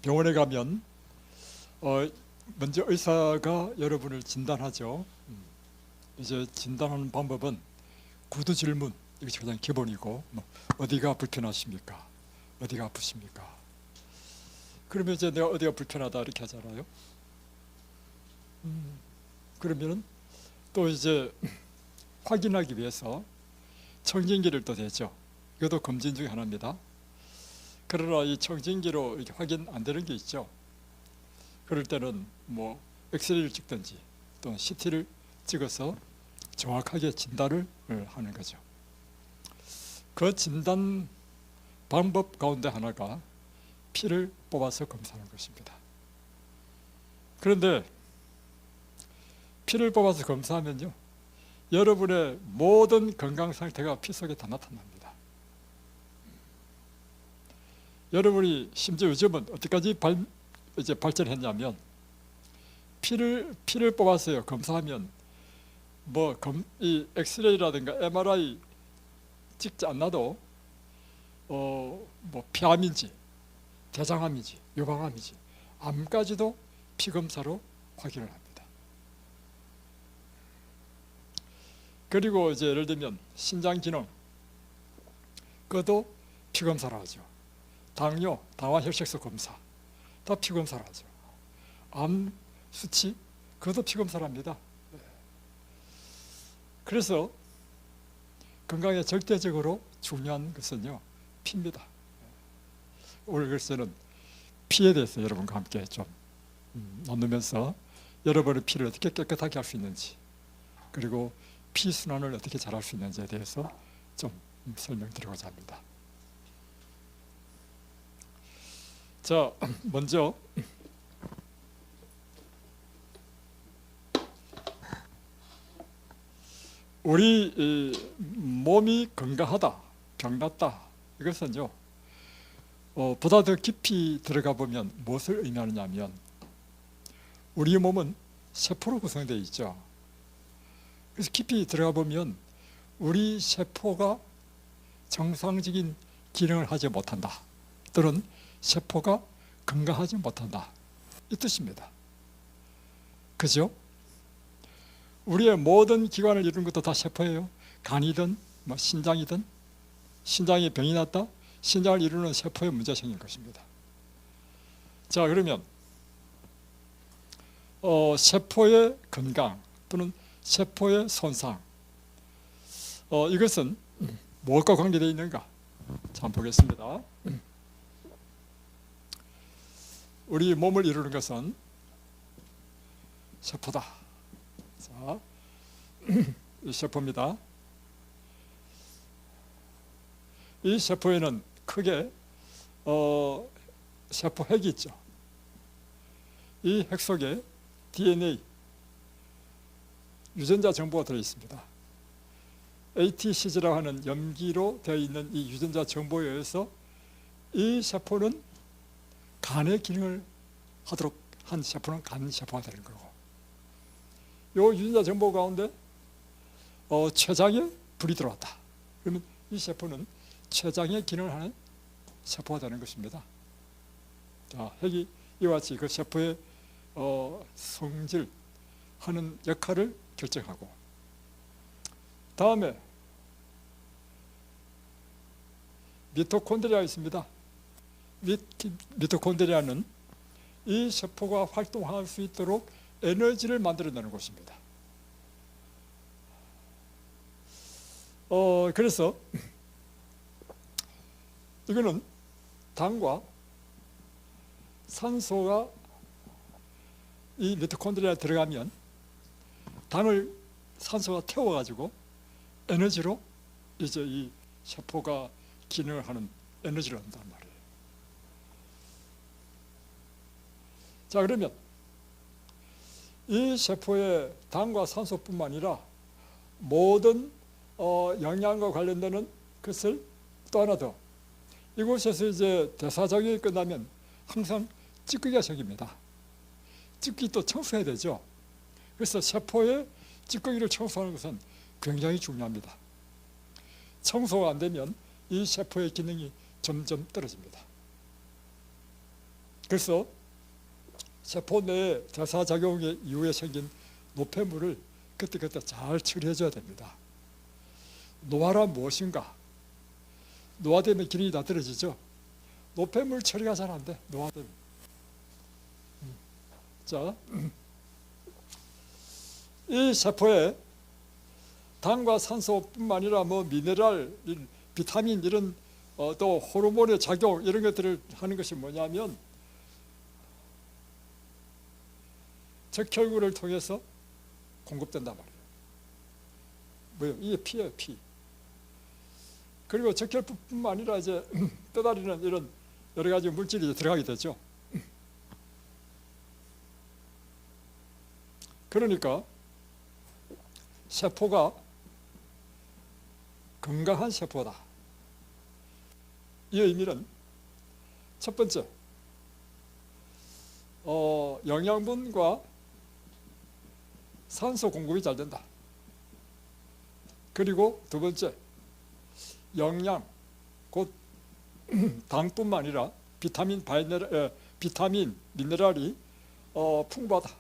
병원에 가면 먼저 의사가 여러분을 진단하죠. 이제 진단하는 방법은 구두 질문, 이것이 가장 기본이고, 어디가 불편하십니까? 어디가 아프십니까? 그러면 이제 내가 어디가 불편하다 이렇게 하잖아요. 그러면은 또 이제 확인하기 위해서 청진기를 또 대죠. 이것도 검진 중에 하나입니다. 그러나 이 청진기로 이렇게 확인 안 되는 게 있죠. 그럴 때는 뭐 엑스레이를 찍든지 또는 CT를 찍어서 정확하게 진단을 하는 거죠. 그 진단 방법 가운데 하나가 피를 뽑아서 검사하는 것입니다. 그런데 피를 뽑아서 검사하면요, 여러분의 모든 건강 상태가 피 속에 다 나타납니다. 여러분이 심지어 요즘은 어디까지 발전했냐면 피를 뽑아서요 검사하면 이 엑스레이라든가 MRI 찍지 않아도 폐암인지 대장암인지 유방암인지 암까지도 피 검사로 확인을 합니다. 그리고 이제 예를 들면 신장 기능, 그것도 피 검사를 하죠. 당뇨, 당화혈색소 검사 다 피 검사를 하죠. 암 수치, 그것도 피 검사를 합니다. 그래서 건강에 절대적으로 중요한 것은요, 피입니다. 오늘 글쎄는 피에 대해서 여러분과 함께 좀 나누면서 여러분의 피를 어떻게 깨끗하게 할 수 있는지, 그리고 피 순환을 어떻게 잘할 수 있는지에 대해서 좀 설명드리고자 합니다. 자, 먼저 우리 몸이 건강하다, 병났다, 이것은요 보다 더 깊이 들어가 보면 무엇을 의미하느냐 하면, 우리 몸은 세포로 구성되어 있죠. 그래서 깊이 들어가 보면 우리 세포가 정상적인 기능을 하지 못한다, 또는 세포가 건강하지 못한다, 이 뜻입니다. 그죠? 우리의 모든 기관을 이루는 것도 다 세포예요. 간이든 신장이든, 신장에 병이 났다, 신장을 이루는 세포에 문제가 생긴 것입니다. 자, 그러면 세포의 건강 또는 세포의 손상, 이것은 무엇과 관계되어 있는가? 자, 한번 보겠습니다. 우리 몸을 이루는 것은 세포다. 자, 이 세포입니다. 이 세포에는 크게 세포 핵이 있죠. 이 핵 속에 DNA, 유전자 정보가 들어있습니다. ATCG라고 하는 염기로 되어 있는 이 유전자 정보에 의해서 이 세포는 간의 기능을 하도록 한 세포는 간 세포가 되는 거고, 이 유전자 정보 가운데 췌장에 불이 들어왔다, 그러면 이 세포는 췌장의 기능을 하는 세포가 되는 것입니다. 자, 핵이 이와 같이 그 세포의 성질 하는 역할을 결정하고, 다음에 미토콘드리아가 있습니다. 미토콘드리아는 이 세포가 활동할 수 있도록 에너지를 만들어내는 곳입니다. 그래서 이거는 당과 산소가 이 미토콘드리아에 들어가면 당을 산소가 태워가지고 에너지로 이제 이 세포가 기능을 하는 에너지를 한단 말이에요. 자, 그러면 이 세포의 당과 산소뿐만 아니라 모든 영양과 관련되는 것을 또 하나 더, 이곳에서 이제 대사작용이 끝나면 항상 찌꺼기가 생깁니다. 찌꺼기 또 청소해야 되죠. 그래서 세포의 찌꺼기를 청소하는 것은 굉장히 중요합니다. 청소가 안 되면 이 세포의 기능이 점점 떨어집니다. 그래서 세포 내 대사작용 이후에 생긴 노폐물을 그때그때 잘 처리해줘야 됩니다. 노화란 무엇인가? 노화되면 기능이 다 떨어지죠. 노폐물 처리가 잘 안 돼, 노화되면. 자, 이 세포에 당과 산소뿐만 아니라 뭐 미네랄, 비타민 이런 또 호르몬의 작용 이런 것들을 하는 것이 뭐냐면 적혈구를 통해서 공급된단 말이에요. 뭐요? 이게 피예요, 피. 그리고 적혈뿐만 아니라 이제 떠다니는 이런 여러 가지 물질이 들어가게 되죠. 그러니까 세포가 건강한 세포다. 이 의미는 첫 번째, 영양분과 산소 공급이 잘 된다. 그리고 두 번째, 영양, 곧 당뿐만 아니라 비타민, 미네랄이 풍부하다.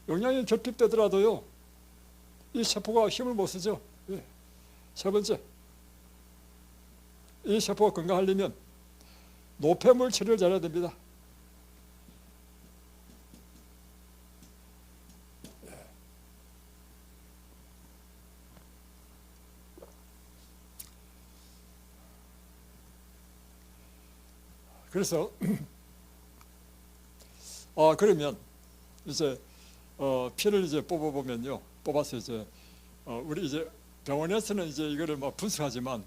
영양이 결핍되더라도요, 이 세포가 힘을 못 쓰죠. 예. 세 번째, 이 세포가 건강하려면 노폐물 처리를 잘해야 됩니다. 그래서 그러면 이제 피를 이제 뽑아보면요, 뽑아서 이제 우리 이제 병원에서는 이제 이거를 뭐 분석하지만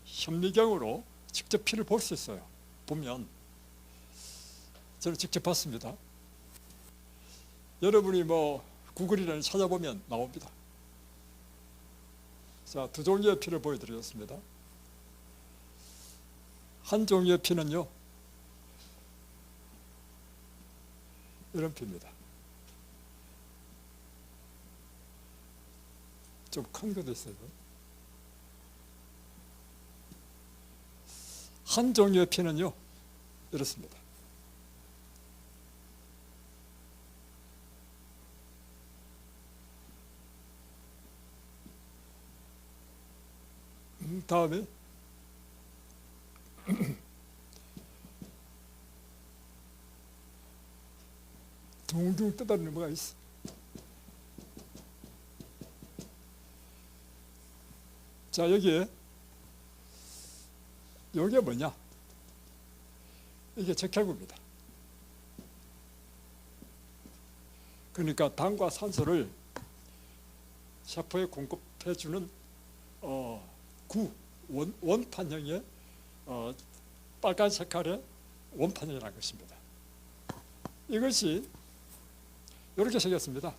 현미경으로 직접 피를 볼 수 있어요. 보면 저는 직접 봤습니다. 여러분이 뭐 구글이나 찾아보면 나옵니다. 자, 두 종류의 피를 보여드리겠습니다. 한 종류의 피는요, 이런 피입니다. 좀 큰 것도 있어요. 한 종류의 피는요, 이렇습니다. 다음에 둥둥 떠다니는 뭐가 있어. 자, 여기에 이게 뭐냐? 이게 적혈구입니다. 그러니까 당과 산소를 세포에 공급해주는 원판형의 빨간 색깔의 원판형이라는 것입니다. 이것이 이렇게 생겼습니다.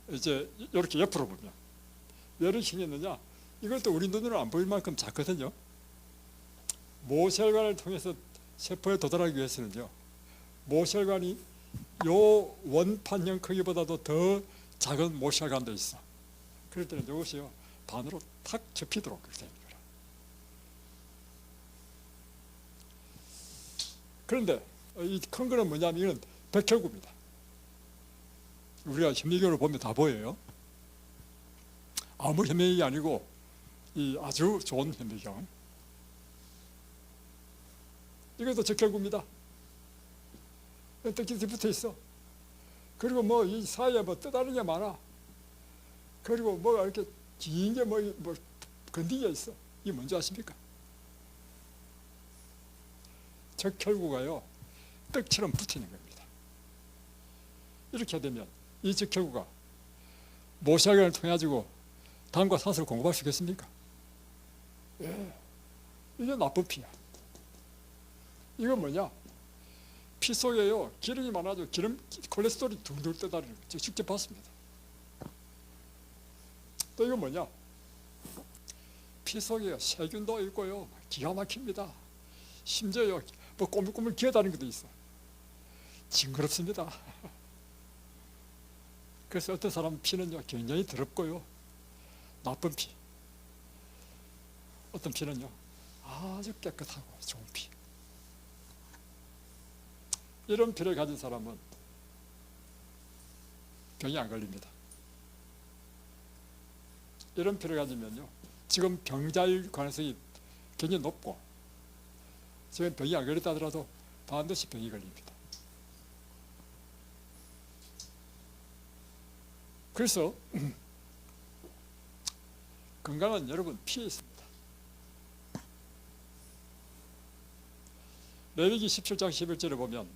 이제 이렇게 옆으로 보면 왜 이렇게 생겼느냐? 이것도 우리 눈으로 안 보일 만큼 작거든요. 모세혈관을 통해서 세포에 도달하기 위해서는요, 모세혈관이 요 원판형 크기보다도 더 작은 모세혈관도 있어. 그럴 때는 이것이요, 반으로 탁 접히도록 그렇게 되는 거라. 그런데 이 큰 거는 뭐냐면 이건 백혈구입니다. 우리가 현미경으로 보면 다 보여요. 아무 현미경이 아니고 이 아주 좋은 현미경. 이것도 적혈구입니다. 뜯기듯이 붙어 있어. 그리고 뭐 이 사이에 뭐 떠다니는 게 많아. 그리고 뭐가 이렇게 긴 게 뭐 건디게 있어. 이게 뭔지 아십니까? 적혈구가요, 떡처럼 붙이는 겁니다. 이렇게 되면 이 적혈구가 모세혈관을 통해 가지고 당과 산소를 공급할 수 있겠습니까? 예, 이게 나쁜 피야. 이건 뭐냐? 피 속에요, 기름이 많아져. 콜레스테롤이 둥둥 떠다니는 거 직접 봤습니다. 또 이건 뭐냐? 피 속에 세균도 있고요, 기가 막힙니다. 심지어요, 뭐 꼬물꼬물 기어다니는 것도 있어. 징그럽습니다. 그래서 어떤 사람 피는요, 굉장히 더럽고요, 나쁜 피. 어떤 피는요 아주 깨끗하고 좋은 피. 이런 피를 가진 사람은 병이 안 걸립니다. 이런 피를 가지면요 지금 병자일 가능성이 굉장히 높고 지금 병이 안 걸렸다 하더라도 반드시 병이 걸립니다. 그래서 건강은 여러분 피에 있습니다. 레위기 17장 11절에 보면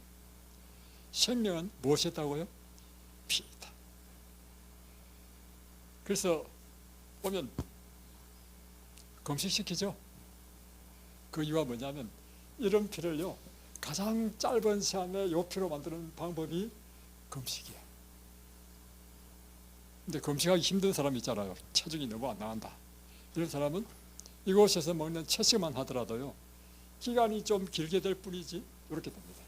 생명은 무엇에 있다고요? 피에 있다. 그래서 보면 금식시키죠. 그 이유가 뭐냐면 이런 피를요 가장 짧은 시간에 요 피로 만드는 방법이 금식이에요. 근데 금식하기 힘든 사람이 있잖아요. 체중이 너무 안 나간다. 이런 사람은 이곳에서 먹는 채식만 하더라도요 기간이 좀 길게 될 뿐이지 이렇게 됩니다.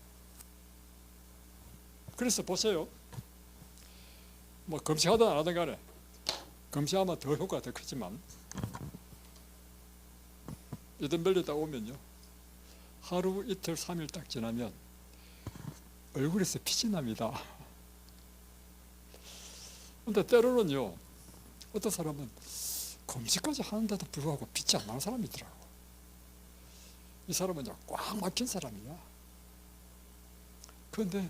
그래서 보세요. 뭐 금식하든 안 하든 간에 금식하면 더 효과가 더 크지만 이든벨리 딱 오면요 하루 이틀 3일 딱 지나면 얼굴에서 빛이 납니다. 근데 때로는요 어떤 사람은 금식까지 하는데도 불구하고 빛이 안 나는 사람이 있더라고. 이 사람은 꽉 막힌 사람이야. 그런데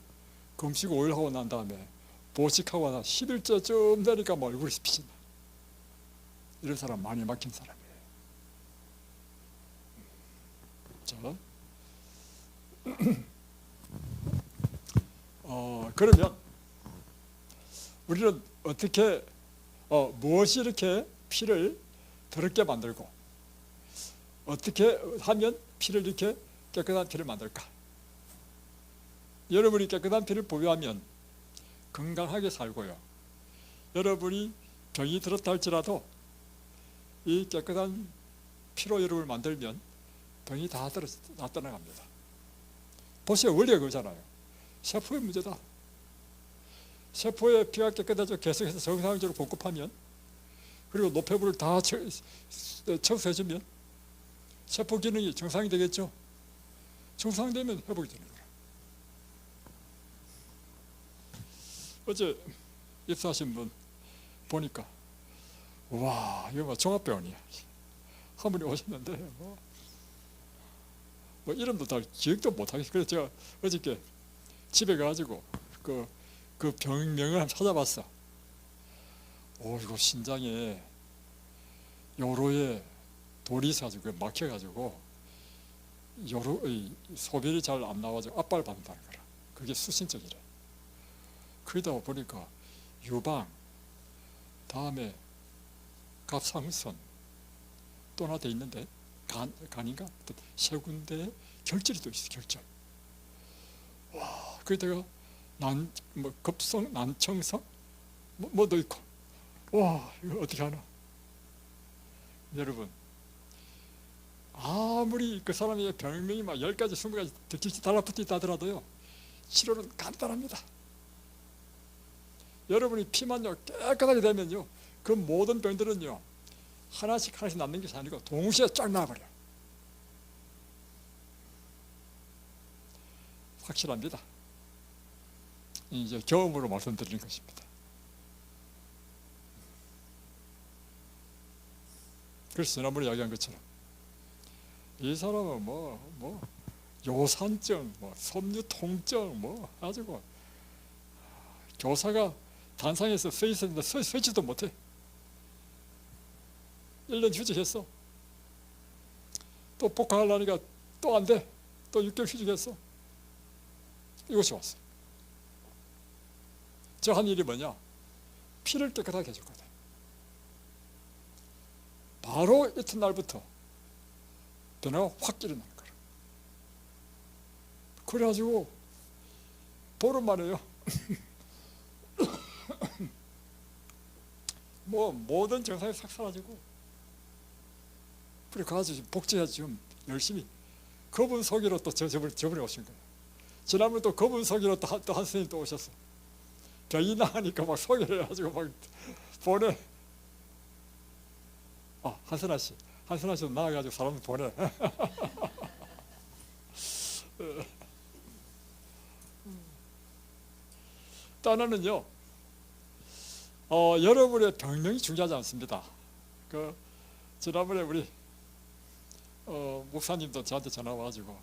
금식 5일 하고 난 다음에 보식하고 나 10일째쯤 되니까 뭐 얼굴에서 빛이 나. 이런 사람 많이 막힌 사람이에요. 자, 그러면 우리는 어떻게 무엇이 이렇게 피를 더럽게 만들고 어떻게 하면 피를 이렇게 깨끗한 피를 만들까? 여러분이 깨끗한 피를 보유하면 건강하게 살고요. 여러분이 병이 들었다 할지라도 이 깨끗한 피로 여러분을 만들면 병이 다 떠나갑니다. 보세요. 원리가 그거잖아요. 세포의 문제다. 세포의 피가 깨끗해져 계속해서 정상적으로 공급하면 그리고 노폐물을 다 청소해주면 세포 기능이 정상이 되겠죠. 정상되면 회복이 되는 거예요. 어제 입사하신 분 보니까 와 이거 뭐 종합병원이야. 한 분이 오셨는데 뭐 이름도 다 기억도 못하겠어요. 그래서 제가 어저께 집에 가가지고 그 병명을 한번 찾아봤어. 이거 신장에 요로에 돌이 있어가지고 막혀가지고 요로의 소변이 잘 안 나와가지고 압박을 받는다는 거라. 그게 수신증이래. 그러다 보니까 유방, 다음에 갑상선 또 하나 돼 있는데 간인가? 세 군데에 결절이 또 있어. 결절. 와, 그러다가 급성 난청성 뭐도 있고. 와, 이거 어떻게 하나? 여러분, 아무리 그 사람의 병명이 막 10가지, 20가지 득실치 달라붙어 있다 하더라도요 치료는 간단합니다. 여러분이 피만요 깨끗하게 되면요 그 모든 병들은요 하나씩 남는 것이 아니고 동시에 쫙 나와버려. 확실합니다. 이제 경험으로 말씀드리는 것입니다. 그래서 지난번에 이야기한 것처럼 이 사람은 요산증, 섬유통증 가지고 교사가 단상에서 서 있었는데 서지도 못해. 1년 휴직했어. 또 복학하려니까 또 안 돼. 또 6개월 휴직했어. 이것이 왔어. 저 한 일이 뭐냐? 피를 깨끗하게 해줬거든. 바로 이튿날부터 변화가 확 일어나는 거야. 그래가지고 보름 만에요. 모든 증상이 싹 사라지고 그래 가지고 복지해서 지금 열심히 그분 소개로 또 저번에 오신 거예요. 지난번에 또 그분 소개로 또 한 선생님 또 오셨어. 병이 나니까 막 소개를 해가지고 막 보내. 한선아 씨, 한선하셔도 나와가지고 사람 보내. 또 하나는요, 여러분의 병명이 중요하지 않습니다. 지난번에 우리 목사님도 저한테 전화 와가지고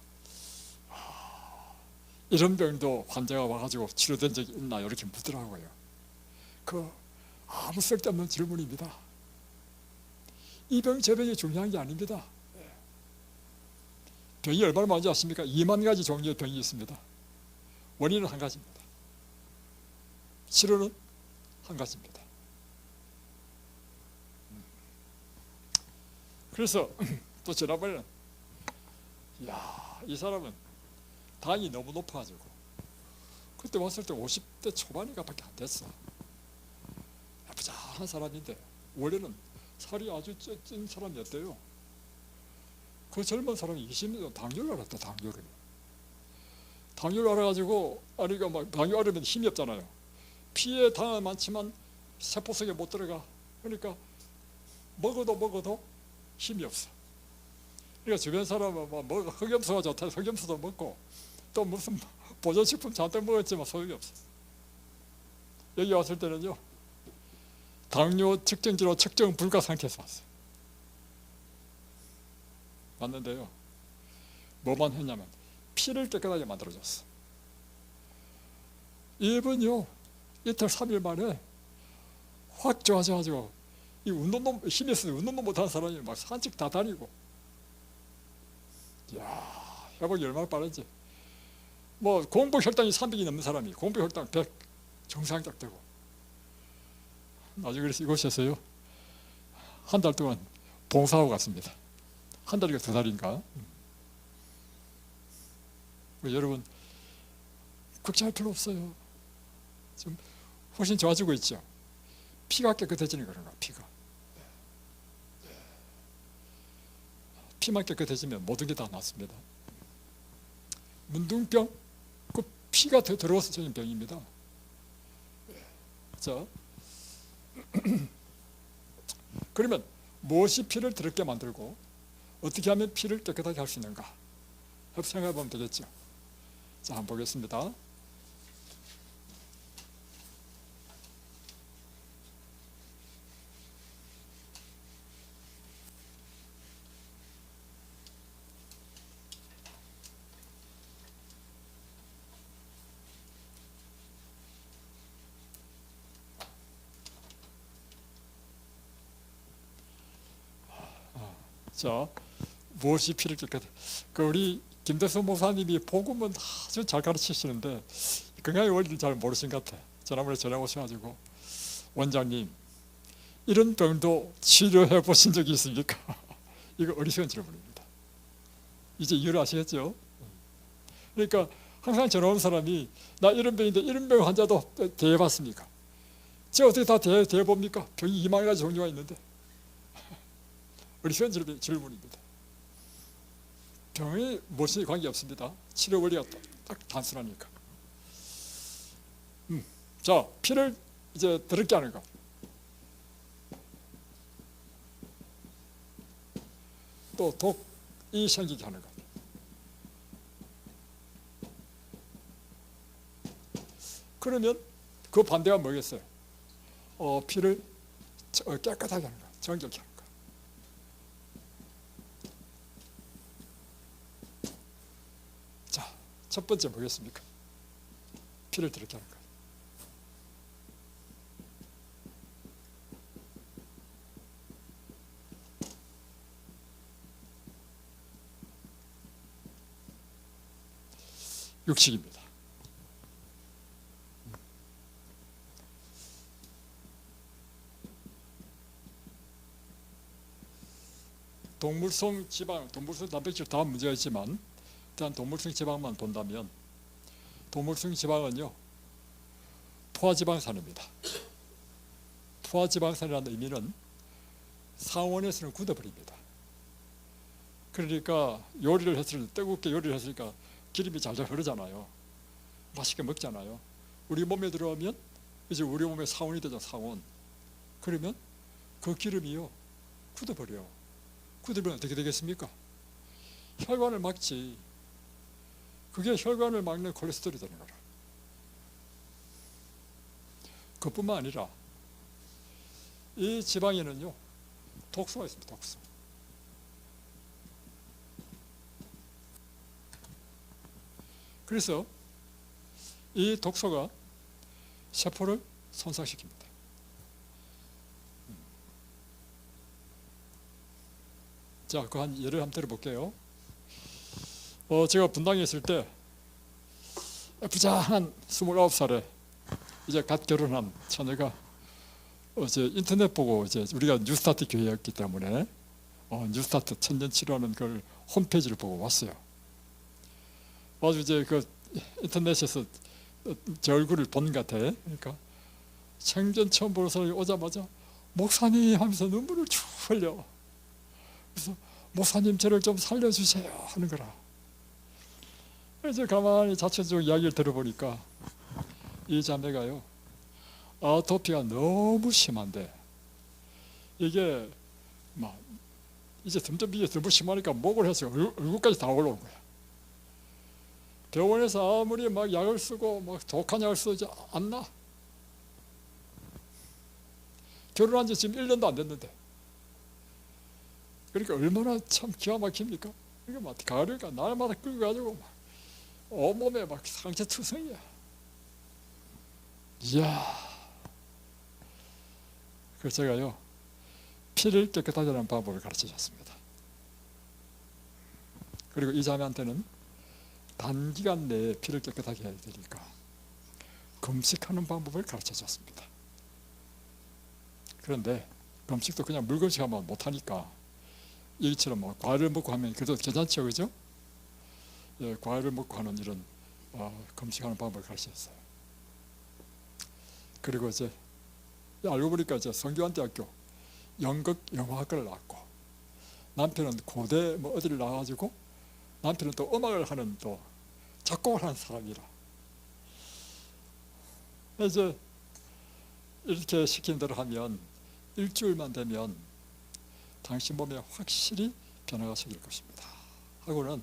이런 병도 환자가 와가지고 치료된 적이 있나요? 이렇게 묻더라고요. 아무 쓸데없는 질문입니다. 이 병, 저 병이 중요한 게 아닙니다. 병이 얼마나 많은지 아십니까? 2만 가지 종류의 병이 있습니다. 원인은 한 가지입니다. 치료는 한 가지입니다. 그래서 또 지난번에는 이 사람은 당이 너무 높아가지고 그때 왔을 때 50대 초반인가 밖에 안 됐어. 부자한 사람인데 원래는 살이 아주 찐 사람이었대요. 그 젊은 사람이 20년 당뇨를 알았다. 당뇨를 알아가지고 아니가 막 당뇨 알으면 힘이 없잖아요. 피에 당은 많지만 세포 속에 못 들어가. 그러니까 먹어도 힘이 없어. 그러니까 주변 사람은 흑염소가 좋다. 흑염소도 먹고 또 무슨 보존식품 잔뜩 먹었지만 소용이 없어. 여기 왔을 때는요, 당뇨 측정기로 측정 불가 상태에서 왔어요. 왔는데요, 뭐만 했냐면 피를 깨끗하게 만들어줬어. 이분요, 이틀 3일 만에 확 좋아져가지고 이 운동도 힘이 있어서 운동도 못하는 사람이 막 산책 다 다니고, 이야, 회복이 얼마나 빠른지. 공복 혈당이 300이 넘는 사람이 공복 혈당 100 정상 딱 되고, 나중에 그래서 이곳에서요 한 달 동안 봉사하고 갔습니다. 한 달인가 2달인가. 여러분 걱정할 필요 없어요. 지금 훨씬 좋아지고 있죠. 피가 깨끗해지는 거란가. 피만 깨끗해지면 모든 게 다 낫습니다. 문둥병, 그 피가 더 들어와서 생긴 병입니다. 자, 그러면 무엇이 피를 더럽게 만들고 어떻게 하면 피를 깨끗하게 할 수 있는가? 생각해 보면 되겠죠. 자, 한번 보겠습니다. 자, 무엇이 피를 깨끗해? 우리 김대수 목사님이 복음은 아주 잘 가르치시는데 건강의 원리를 잘 모르신 것 같아. 지난번에 전화 오셔가지고, 원장님, 이런 병도 치료해 보신 적이 있습니까? 이거 어리석은 질문입니다. 이제 이유를 아시겠죠? 그러니까 항상 전화 온 사람이 나 이런 병인데 이런 병 환자도 대해봤습니까? 제가 어떻게 다 대해봅니까? 병이 2만 가지 종류가 있는데. 어리석은 질문입니다. 병이 무엇이 관계없습니다. 치료 원리가 딱 단순하니까. 자, 피를 이제 더럽게 하는 것. 또 독이 생기게 하는 것. 그러면 그 반대가 뭐겠어요? 피를 깨끗하게 하는 것, 정결케 하는 것. 자, 첫 번째 뭐겠습니까? 피를 더럽게 하는 것. 육식입니다. 동물성 지방, 동물성 단백질 다 문제가 있지만 일단 동물성 지방만 본다면 동물성 지방은요 포화지방산입니다. 포화지방산이라는 의미는 상온에서는 굳어버립니다. 그러니까 요리를 했을 때 뜨겁게 요리를 했으니까 기름이 잘잘 흐르잖아요. 맛있게 먹잖아요. 우리 몸에 들어가면 이제 우리 몸에 상온이 되죠. 상온. 그러면 그 기름이요 굳어버려요. 구두리면 어떻게 되겠습니까? 혈관을 막지. 그게 혈관을 막는 콜레스테롤이 되는 거라. 그뿐만 아니라 이 지방에는요 독소가 있습니다. 독소. 그래서 이 독소가 세포를 손상시킵니다. 자, 그 한 예를 한번 들어볼게요. 제가 분당에 있을 때 부자한 29살에 이제 갓 결혼한 처녀가 어제 인터넷 보고 이제 우리가 뉴스타트 교회였기 때문에 뉴스타트 천년치료하는 그 홈페이지를 보고 왔어요. 아주 이제 그 인터넷에서 제 얼굴을 본 것 같아. 그러니까 생전 처음 보는 사람이 오자마자 목사님 하면서 눈물을 쭉 흘려. 그래서 목사님 저를 좀 살려주세요 하는 거라. 이제 가만히 자체적 이야기를 들어보니까 이 자매가요 아토피가 너무 심한데 이게 막 이제 점점 이게 너무 심하니까 목을 해서 얼굴까지 다 올라온 거야. 병원에서 아무리 막 약을 쓰고 막 독한 약을 쓰지 안 나. 결혼한 지 지금 1년도 안 됐는데. 그러니까 얼마나 참 기가 막힙니까? 이게 막 가을이니까 날마다 끓여가지고 막 온몸에 막 상처투성이야. 이야. 그래서 제가요 피를 깨끗하게 하는 방법을 가르쳐 줬습니다. 그리고 이 자매한테는 단기간 내에 피를 깨끗하게 해야 되니까 금식하는 방법을 가르쳐 줬습니다. 그런데 금식도 그냥 물금식하면 못하니까 이처럼 뭐 과일을 먹고 하면 그래도 괜찮죠, 그죠? 예, 과일을 먹고 하는 이런 금식하는 방법을 가르쳤어요. 그리고 이제 알고 보니까 이제 성균관대학교 연극 영화학과를 나왔고 남편은 고대 뭐 어디를 나와가지고 남편은 또 음악을 하는 또 작곡을 하는 사람이라 이제 이렇게 시킨 대로 하면 일주일만 되면 당신 몸에 확실히 변화가 생길 것입니다 하고는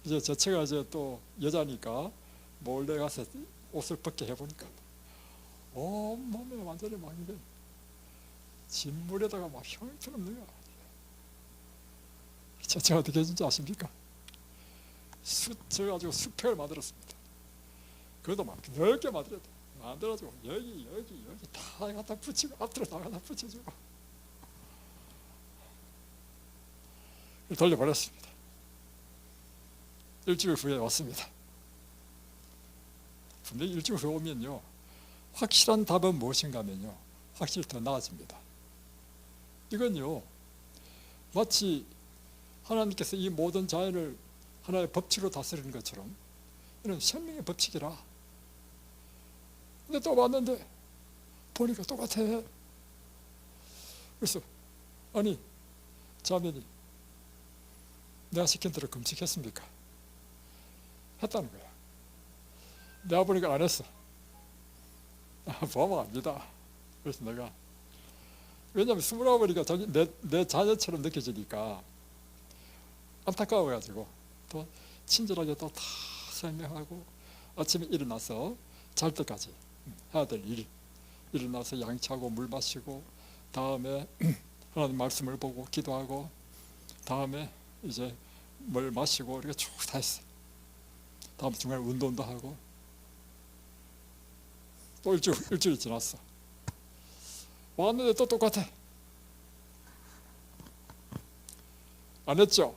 이제 제가 이제 또 여자니까 몰래 가서 옷을 벗게 해보니까 온몸에 완전히 막 이게 진물에다가 막 형처럼 넣어요. 제가 어떻게 해준지 아십니까? 제가 가지고 수팩을 만들었습니다. 그래도 막 넓게 만들어가지고 여기 다 갖다 붙이고 앞으로 다 갖다 붙여주고 돌려버렸습니다. 일주일 후에 왔습니다. 분명히 일주일 후에 오면요 확실한 답은 무엇인가 하면요 확실히 더 나아집니다. 이건요 마치 하나님께서 이 모든 자연을 하나의 법칙으로 다스리는 것처럼 이런 생명의 법칙이라. 근데 또 왔는데 보니까 똑같아. 그래서 아니 자매니 내가 시킨 대로 금식했습니까? 했다는 거야. 내가 보니까 안 했어. 보면 압니다. 그래서 내가 왜냐하면 29이니까 내 자녀처럼 느껴지니까 안타까워가지고 또 친절하게 또 다 설명하고 아침에 일어나서 잘 때까지 해야 될 일 일어나서 양치하고 물 마시고 다음에 하나님 말씀을 보고 기도하고 다음에 이제 뭘 마시고 이렇게 쭉 다 했어. 다음 중간에 운동도 하고 또 일주일 지났어. 왔는데 또 똑같아. 안 했죠?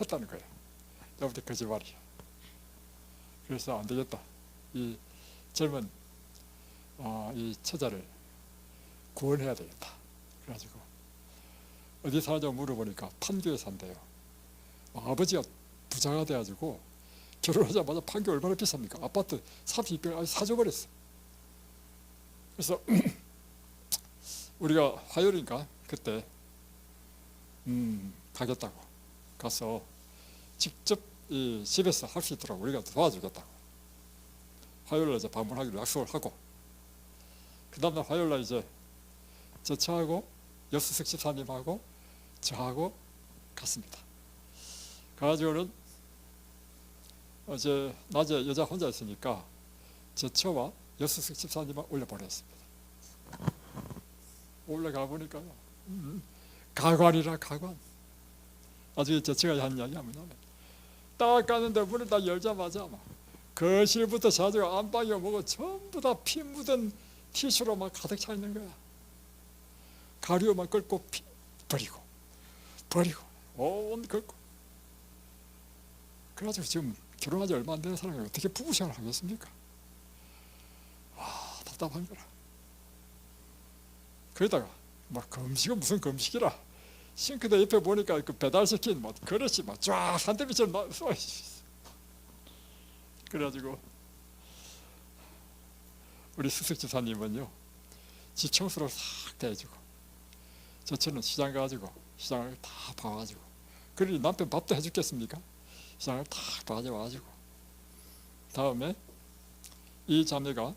했다는 거예요. 내가 볼 때 거짓말이야. 그래서 안 되겠다. 이 젊은 이 처자를 구원해야 되겠다. 그래가지고 어디 사냐고 물어보니까 판교에 산대요. 아버지가 부자가 돼가지고 결혼하자마자 판교 얼마나 비쌉니까? 아파트 30평 사줘버렸어. 그래서 우리가 화요일인가 그때 가겠다고 가서 직접 이 집에서 할 수 있도록 우리가 도와주겠다고 화요일날 이제 방문하기로 약속을 하고 그 다음날 화요일날 이제 저하고 여수석 집사님하고 저하고 갔습니다. 가가지고는 어제 낮에 여자 혼자 있으니까 제처와 여수석 집사님만 올려보냈습니다. 올라가 보니까 가관이라 가관. 나중에 제처가 한 이야기 하면 딱 갔는데 문을 딱 열자마자 막 거실부터 자주 안방에 뭐고 전부 다 피 묻은 티슈로 막 가득 차 있는 거야. 가리오만 긁고 버리고 온 긁고. 그래가지고 지금 결혼한 지 얼마 안 되는 사람이 어떻게 부부생활을 하겠습니까? 답답한 거라. 그러다가 막 금식은 무슨 금식이라 싱크대 옆에 보니까 그 배달시킨 뭐 그릇이 막 쫙 산더미처럼 막 써 있어. 그래가지고 우리 수석 집사님은요 집 청소를 싹 다 해주고 저처는 시장 가가지고 시장을 다 봐가지고 그러니 남편 밥도 해줬겠습니까? 시장을 다 봐가지고 다음에 이 자매가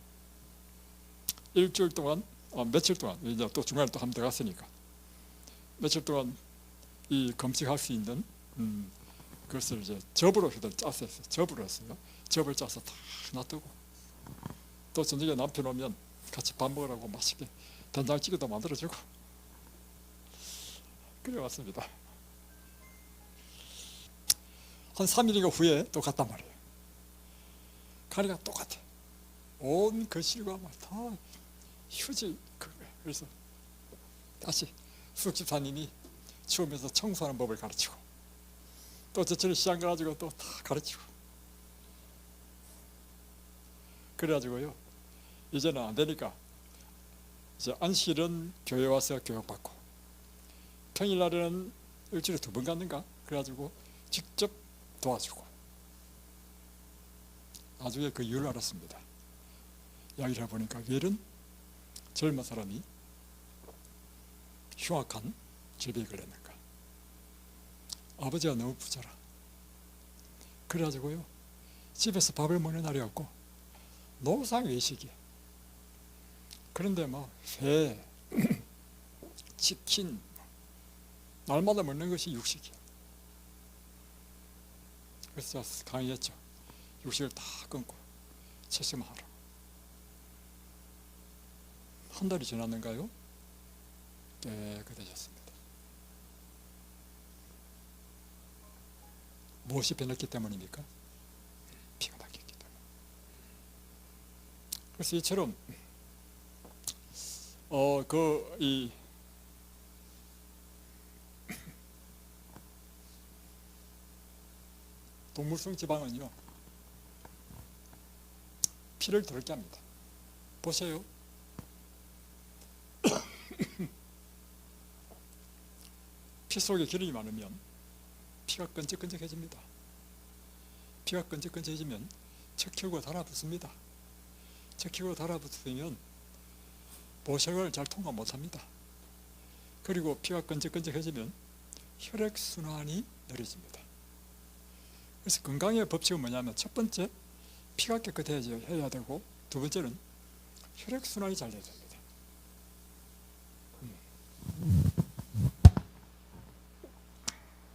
일주일 동안 며칠 동안 이제 또 중간에 또 한 번 더 갔으니까 며칠 동안 이 금식할 수 있는 그것을 이제 접으로 짰어요. 접으로 했어요. 접을 짜서 다 놔두고 또 저녁에 남편 오면 같이 밥 먹으라고 맛있게 된장찌개도 만들어주고 그래 왔습니다. 한 3일인가 후에 또 갔단 말이에요. 가니까 똑같아. 온 거실과 막 다 휴지. 그래서 다시 수석 집사님이 치우면서 청소하는 법을 가르치고 또 저처럼 시장 가가지고 또 다 가르치고 그래가지고요 이제는 안 되니까 이제 안식일은 교회 와서 교육받고 평일날에는 일주일에 2번 갔는가 그래가지고 직접 도와주고 나중에 그 이유를 알았습니다. 이야기를 해보니까 웰은 젊은 사람이 흉악한 질병에 걸렸는가 아버지가 너무 부자라 그래가지고요 집에서 밥을 먹는 날이 없고 노상 외식이야. 그런데 뭐 회, 치킨 날마다 먹는 것이 육식이야. 그래서 강의했죠. 육식을 다 끊고 채식만 하라. 한 달이 지났는가요? 깨끗해졌습니다. 무엇이 변했기 때문입니까? 피가 바뀌었기 때문에. 그래서 이처럼 이 동물성 지방은요 피를 더럽게 합니다. 보세요. 피 속에 기름이 많으면 피가 끈적끈적해집니다. 피가 끈적끈적해지면 척추가 달아붙습니다. 척추가 달아붙으면 보색을 잘 통과 못합니다. 그리고 피가 끈적끈적해지면 혈액순환이 느려집니다. 그래서 건강의 법칙은 뭐냐면 첫 번째 피가 깨끗해야 되고 두 번째는 혈액순환이 잘 돼야 됩니다.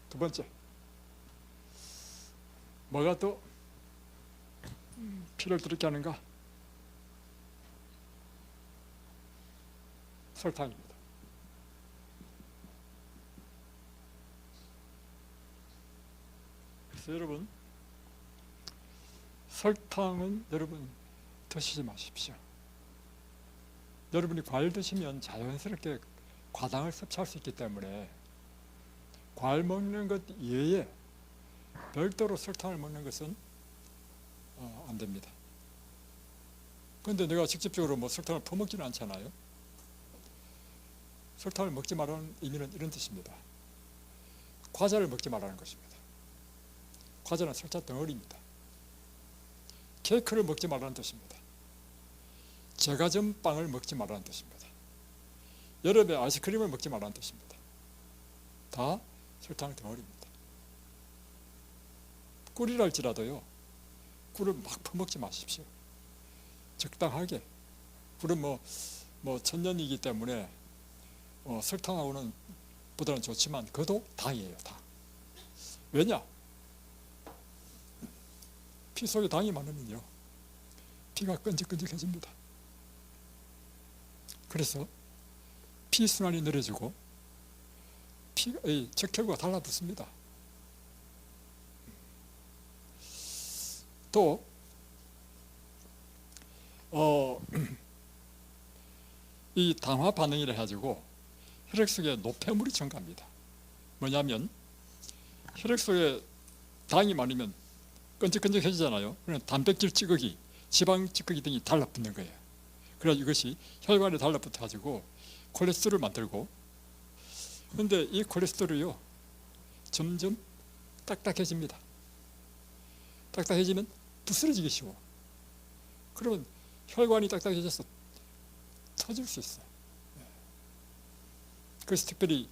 두 번째 뭐가 또 피를 더럽게 하는가? 설탕입니다. 그래서 여러분 설탕은 여러분 드시지 마십시오. 여러분이 과일 드시면 자연스럽게 과당을 섭취할 수 있기 때문에 과일 먹는 것 이외에 별도로 설탕을 먹는 것은 안 됩니다. 그런데 내가 직접적으로 뭐 설탕을 퍼먹지는 않잖아요. 설탕을 먹지 말라는 의미는 이런 뜻입니다. 과자를 먹지 말라는 것입니다. 과자는 설탕 덩어리입니다. 케이크를 먹지 말라는 뜻입니다. 제과점 빵을 먹지 말라는 뜻입니다. 여름에 아이스크림을 먹지 말라는 뜻입니다. 다 설탕 덩어리입니다. 꿀이랄지라도요 꿀을 막 퍼먹지 마십시오. 적당하게. 꿀은 뭐 천년이기 때문에 설탕하고는 보다는 좋지만 그것도 당이에요. 당. 왜냐? 피 속에 당이 많으면요, 피가 끈적끈적해집니다. 그래서 피순환이 느려지고 피의 적혈구가 달라붙습니다. 또 이 당화 반응이라 해가지고 혈액 속에 노폐물이 증가합니다. 뭐냐면 혈액 속에 당이 많으면 끈적끈적해지잖아요. 그러면 단백질 찌꺼기, 지방 찌꺼기 등이 달라붙는 거예요. 그래서 이것이 혈관에 달라붙어 가지고 콜레스테롤을 만들고, 그런데 이 콜레스테롤이요 점점 딱딱해집니다. 딱딱해지면 부스러지기 쉬워. 그러면 혈관이 딱딱해져서 터질 수 있어요. 그래서 특별히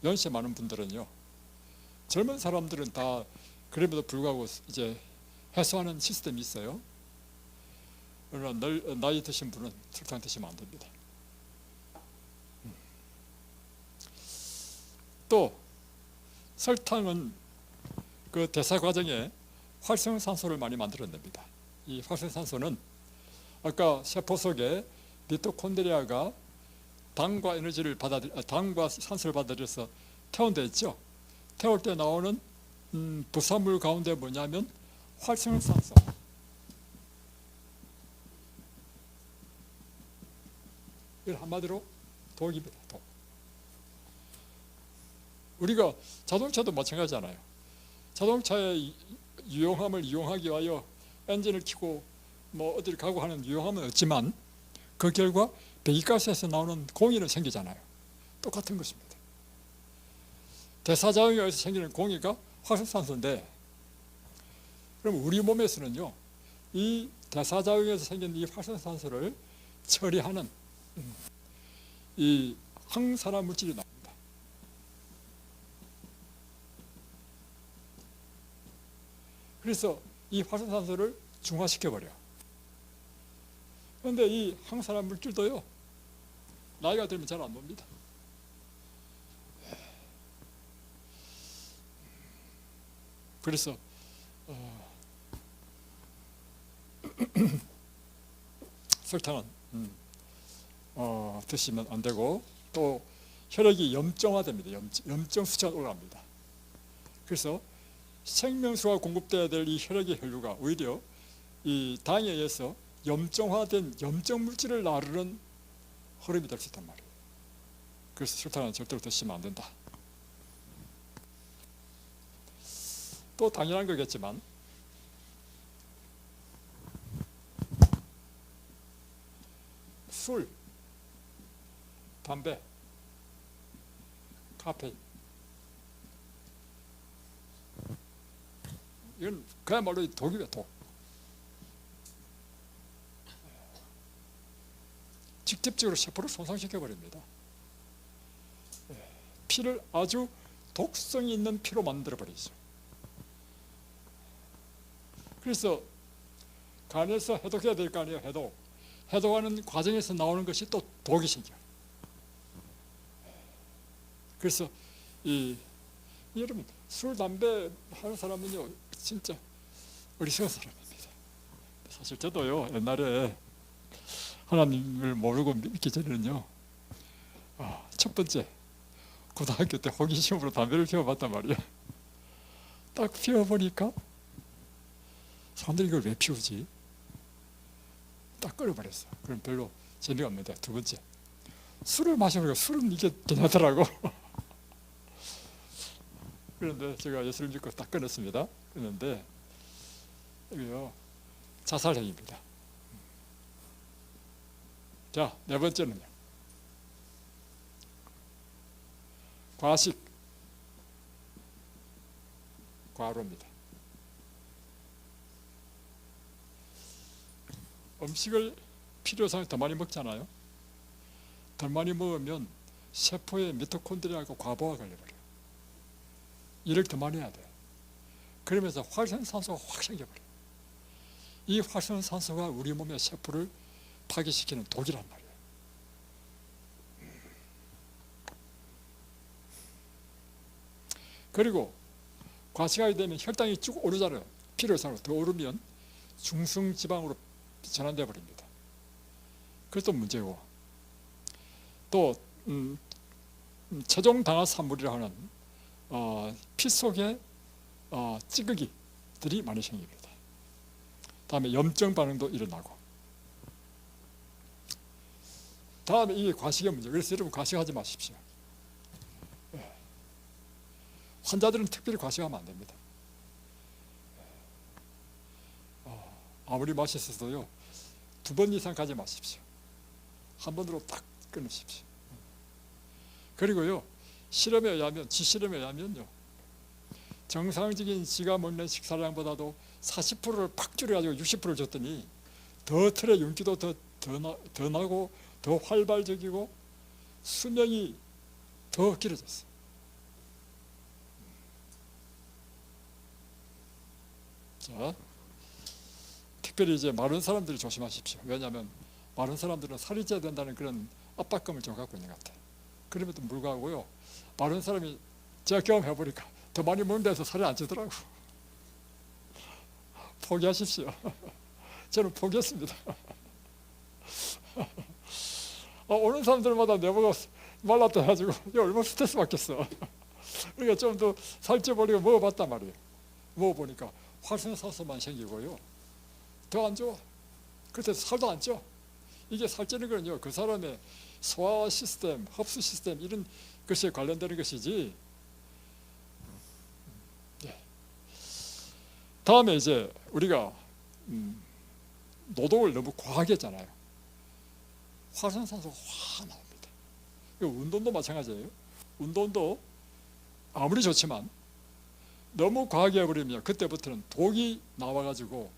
연세 많은 분들은요, 젊은 사람들은 다 그럼에도 불구하고 이제 해소하는 시스템이 있어요. 그러나 나이 드신 분은 설탕 드시면 안 됩니다. 또 설탕은 그 대사 과정에 활성산소를 많이 만들어냅니다. 이 활성산소는 아까 세포 속에 미토콘드리아가 당과 산소를 받아들여서 태운다 했죠. 태울 때 나오는 부산물 가운데 뭐냐면 활성산소. 이걸 한마디로 독입니다. 독. 우리가 자동차도 마찬가지잖아요. 자동차의 유용함을 이용하기 위하여 엔진을 켜고 뭐 어디를 가고 하는 유용함은 없지만 그 결과 배기가스에서 나오는 공해는 생기잖아요. 똑같은 것입니다. 대사작용에 의해서 생기는 공해가 활성산소인데, 그럼 우리 몸에서는요, 이 대사작용에서 생긴 이 활성산소를 처리하는 이 항산화 물질이 나옵니다. 그래서 이 활성산소를 중화시켜버려. 그런데 이 항산화 물질도요, 나이가 들면 잘 안 놉니다. 그래서 설탕은 드시면 안 되고, 또 혈액이 염증화됩니다. 염증 수치가 올라갑니다. 그래서 생명수가 공급돼야 될 이 혈액의 혈류가 오히려 이 당에 의해서 염증화된 염증 물질을 나르는 흐름이 될 수 있단 말이에요. 그래서 설탕은 절대로 드시면 안 된다. 또 당연한 거겠지만 술, 담배, 카페인, 이건 그야말로 독이에요. 독. 직접적으로 세포를 손상시켜버립니다. 피를 아주 독성이 있는 피로 만들어버리죠. 그래서 간에서 해독해야 될 거 아니에요. 해독하는 과정에서 나오는 것이 또 독이 생겨요. 그래서 여러분, 술, 담배 하는 사람은요 진짜 어리석은 사람입니다. 사실 저도요 옛날에 하나님을 모르고 믿기 전에는요, 첫 번째 고등학교 때 호기심으로 담배를 피워봤단 말이에요. 딱 피워보니까 사람들이 이걸 왜 피우지? 딱 끊어버렸어. 그럼 별로 재미가 없는데, 두 번째 술을 마셔보니까 술은 이게 괜찮더라고. 그런데 제가 예수를 믿고 딱 끊었습니다. 끊었는데 이게요 자살행위입니다. 자, 네 번째는요, 과식, 과로입니다. 음식을 필요상에 더 많이 먹잖아요. 더 많이 먹으면 세포의 미토콘드리아가 과부하가 걸려버려요. 일을 더 많이 해야 돼요. 그러면서 활성산소가 확 생겨버려요. 이 활성산소가 우리 몸의 세포를 파괴시키는 독이란 말이에요. 그리고 과식하게 되면 혈당이 쭉 오르잖아요. 필요해서 더 오르면 중성지방으로 전환돼 버립니다. 그것도 문제고, 또 체종당화산물이라 하는 피 속에 찌꺼기들이 많이 생깁니다. 다음에 염증 반응도 일어나고, 다음에 이게 과식의 문제. 그래서 여러분 과식하지 마십시오. 환자들은 특별히 과식하면 안 됩니다. 아무리 맛있어도요, 2번 이상 가지 마십시오. 한 번으로 딱 끊으십시오. 그리고요, 실험에 의하면, 지실험에 의하면요, 정상적인 지가 먹는 식사량보다도 40%를 팍 줄여가지고 60%를 줬더니 더 털의 윤기도 더 나고 더 활발적이고 수명이 더 길어졌어요. 자, 특별히 이제 마른 사람들이 조심하십시오. 왜냐하면 마른 사람들은 살이 쪄야 된다는 그런 압박감을 좀 갖고 있는 것 같아요. 그럼에도 불구하고요, 마른 사람이 제가 경험해보니까 더 많이 먹는 데서 살이 안 찌더라고. 포기하십시오. 저는 포기했습니다. 오는 사람들마다 내보고 말랐다 해가지고 얼마나 스트레스 받겠어. 그러니까 좀 더 살쪄보려고 먹어봤단 말이에요. 먹어보니까 활성산소만 생기고요, 더 안 좋아. 그래서 살도 안 쪄. 이게 살찌는 거는요, 그 사람의 소화 시스템, 흡수 시스템 이런 것에 관련되는 것이지. 네. 다음에 이제 우리가 노동을 너무 과하게 했잖아요. 활성산소가 확 나옵니다. 운동도 마찬가지예요. 운동도 아무리 좋지만 너무 과하게 해버리면 그때부터는 독이 나와가지고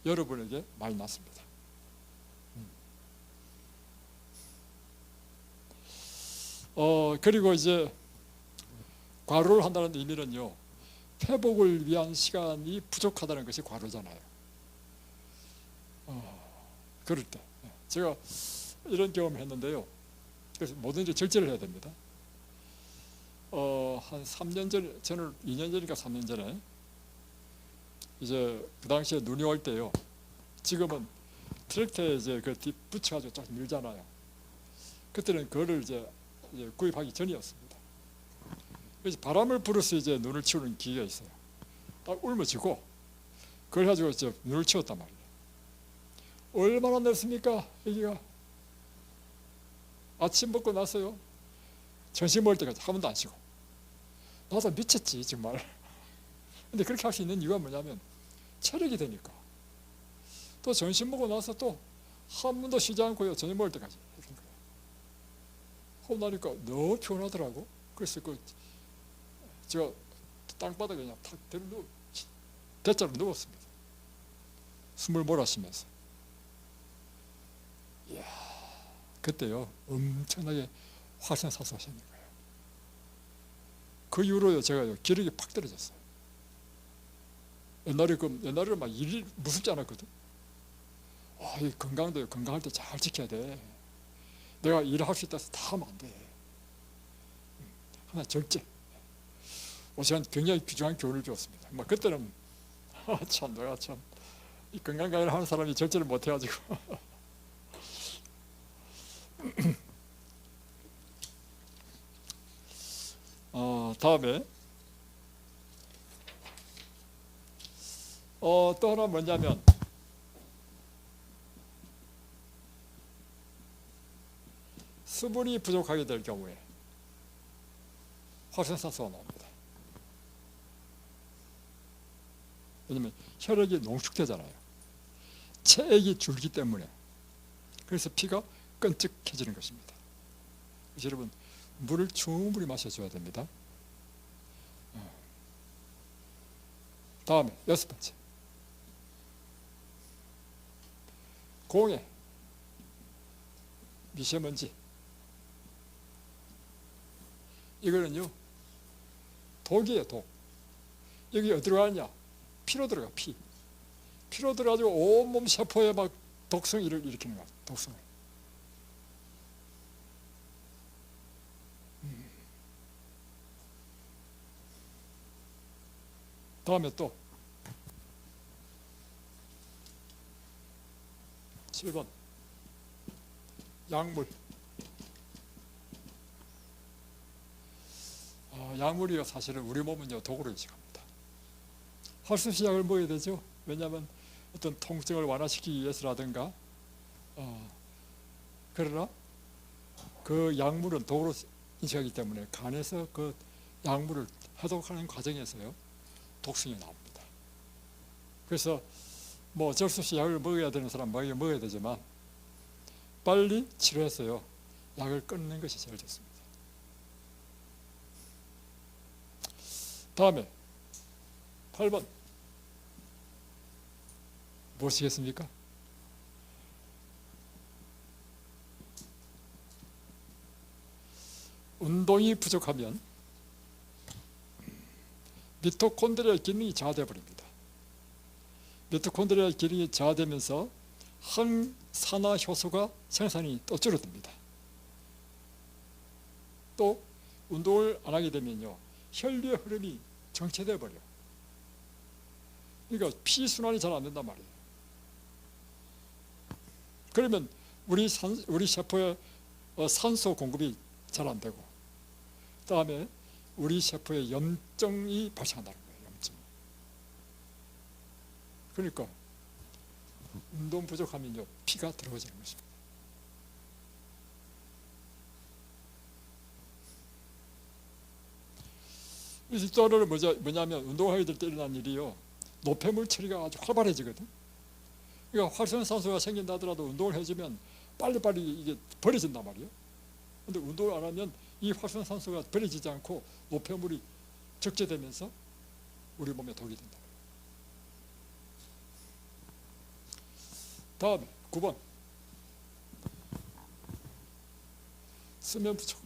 여러분에게 많이 났습니다. 그리고 이제 과로를 한다는 의미는요, 회복을 위한 시간이 부족하다는 것이 과로잖아요. 그럴 때 제가 이런 경험을 했는데요. 그래서 뭐든지 절제를 해야 됩니다. 한 3년 전에, 저는 2년 전이니까 3년 전에, 이제 그 당시에 눈이 올 때요, 지금은 트랙터에 이제 그 뒷 붙여가지고 쫙 밀잖아요. 그때는 그거를 이제 구입하기 전이었습니다. 그래서 바람을 불어서 이제 눈을 치우는 기계가 있어요. 딱 울며지고 그걸 가지고 이제 눈을 치웠단 말이에요. 얼마나 넓습니까? 여기가 아침 먹고 나서요, 점심 먹을 때까지 한 번도 안 쉬고. 나도 미쳤지 정말. 근데 그렇게 할 수 있는 이유가 뭐냐면 체력이 되니까. 또 점심 먹고 나서 또 한 번도 쉬지 않고요, 저녁 먹을 때까지 이렇게 거예요. 하고 나니까 너무 피곤하더라고. 그래서 제가 땅바닥에 그냥 탁 대자로 누웠습니다. 숨을 몰아쉬면서. 이야, 그때요 엄청나게 활성산소가 생긴 거예요. 그 이후로 제가 기력이 팍 떨어졌어요. 옛날에 막 일이 무섭지 않았거든. 이 건강도 건강할 때 잘 지켜야 돼. 내가 일을 할 수 있다 해서 다 하면 안 돼. 하나 절제. 저는 굉장히 귀중한 교훈을 주었습니다. 막 그때는 참 내가 참 이 건강관리를 하는 사람이 절제를 못 해가지고. 다음에 또 하나 뭐냐면 수분이 부족하게 될 경우에 활성산소가 나옵니다. 왜냐면 혈액이 농축되잖아요. 체액이 줄기 때문에. 그래서 피가 끈적해지는 것입니다. 그래서 여러분 물을 충분히 마셔줘야 됩니다. 다음에 6번째, 공해, 미세먼지. 이거는요 독이에요. 독. 여기 어디로 가느냐? 피로 들어가. 피로 들어가지고 온몸 세포에 막 독성을 일으키는 거야. 독성을. 다음에 또 7번 약물. 약물이요, 사실은 우리 몸은요 독으로 인식합니다. 할 수 없이 약을 먹어야 되죠. 왜냐하면 어떤 통증을 완화시키기 위해서라든가, 그러나 그 약물은 독으로 인식하기 때문에 간에서 그 약물을 해독하는 과정에서요 독성이 나옵니다. 그래서 뭐 어쩔 수 없이 약을 먹어야 되는 사람 먹어야 되지만 빨리 치료해서요 약을 끊는 것이 제일 좋습니다. 다음에 8번 무엇이겠습니까? 운동이 부족하면 미토콘드리아 기능이 저하되어 버립니다. 미토콘드리아 기능이 저하되면서 항산화 효소가 생산이 또 줄어듭니다. 또 운동을 안 하게 되면요 혈류의 흐름이 정체되어 버려요. 그러니까 피순환이 잘 안 된단 말이에요. 그러면 우리 세포에 산소 공급이 잘 안 되고, 그 다음에 우리 세포에 염증이 발생한다는 거예요. 염증. 그러니까 운동 부족하면요 피가 들어가지는 것입니다. 그래서 또 하나는 뭐냐면 운동하게 될 때 일어난 일이요 노폐물 처리가 아주 활발해지거든. 그러니까 활성산소가 생긴다 하더라도 운동을 해주면 빨리빨리 이게 버려진단 말이에요. 근데 운동을 안 하면 이 활성산소가 버려지지 않고 노폐물이 적재되면서 우리 몸에 독이 된다. 다음에 9번 수면 부족.